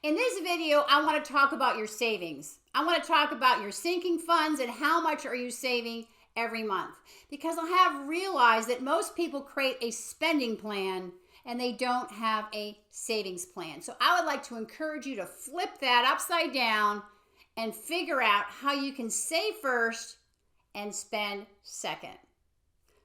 In this video, I want to talk about your savings. I want to talk about your sinking funds and how much are you saving every month. Because I have realized that most people create a spending plan and they don't have a savings plan. So I would like to encourage you to flip that upside down and figure out how you can save first and spend second.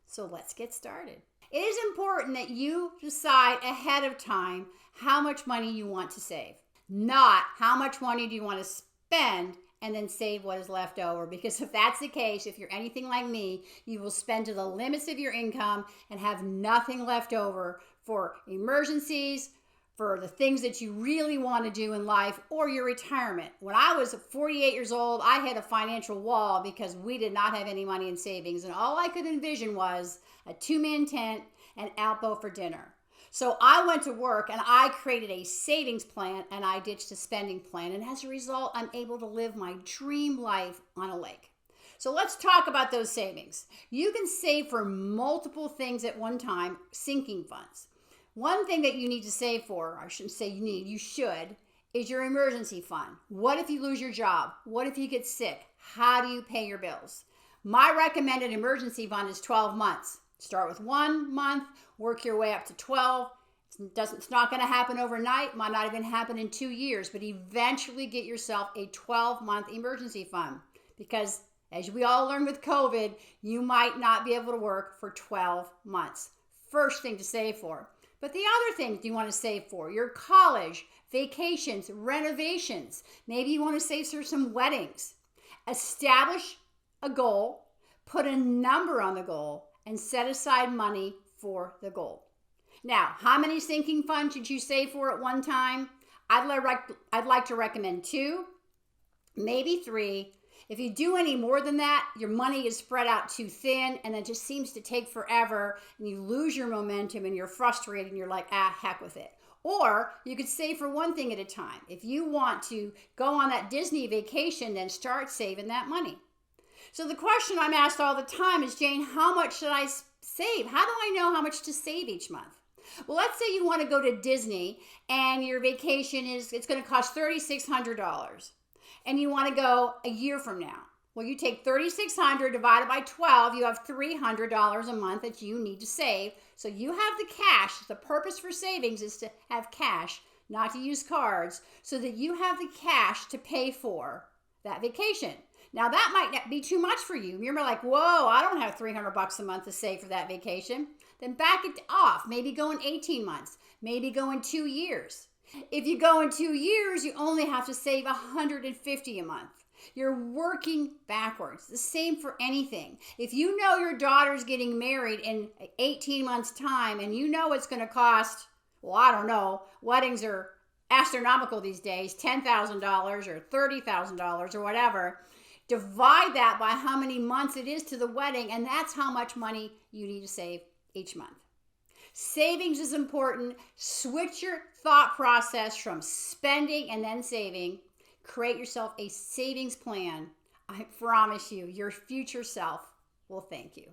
So let's get started. It is important that you decide ahead of time how much money you want to save. Not how much money do you want to spend and then save what is left over. Because if that's the case, if you're anything like me, you will spend to the limits of your income and have nothing left over for emergencies, for the things that you really want to do in life, or your retirement. When I was 48 years old, I hit a financial wall because we did not have any money in savings. And all I could envision was a two-man tent and Alpo for dinner. So I went to work and I created a savings plan and I ditched a spending plan. And as a result, I'm able to live my dream life on a lake. So let's talk about those savings. You can save for multiple things at one time, sinking funds. One thing that you need to save for, I shouldn't say you need, you should, is your emergency fund. What if you lose your job? What if you get sick? How do you pay your bills? My recommended emergency fund is 12 months. Start with 1 month, work your way up to 12. It's not going to happen overnight, might not even happen in 2 years, but eventually get yourself a 12-month emergency fund. Because as we all learned with COVID, you might not be able to work for 12 months. First thing to save for. But the other things you want to save for, your college, vacations, renovations. Maybe you want to save for some weddings. Establish a goal, put a number on the goal, and set aside money for the goal. Now, how many sinking funds should you save for at one time? I'd like to recommend 2, maybe 3. If you do any more than that, your money is spread out too thin and it just seems to take forever and you lose your momentum and you're frustrated and you're like, heck with it. Or you could save for one thing at a time. If you want to go on that Disney vacation, then start saving that money. So the question I'm asked all the time is, Jane, how much should I save? How do I know how much to save each month? Well, let's say you want to go to Disney and your vacation it's going to cost $3,600 and you want to go a year from now. Well, you take $3,600 divided by 12, you have $300 a month that you need to save. So you have the cash. The purpose for savings is to have cash, not to use cards, so that you have the cash to pay for that vacation. Now, that might not be too much for you. You're like, whoa, I don't have $300 a month to save for that vacation. Then back it off. Maybe go in 18 months. Maybe go in 2 years. If you go in 2 years, you only have to save $150 a month. You're working backwards. The same for anything. If you know your daughter's getting married in 18 months' time and you know it's going to cost, well, I don't know, weddings are astronomical these days, $10,000 or $30,000 or whatever. Divide that by how many months it is to the wedding, and that's how much money you need to save each month. Savings is important. Switch your thought process from spending and then saving. Create yourself a savings plan. I promise you, your future self will thank you.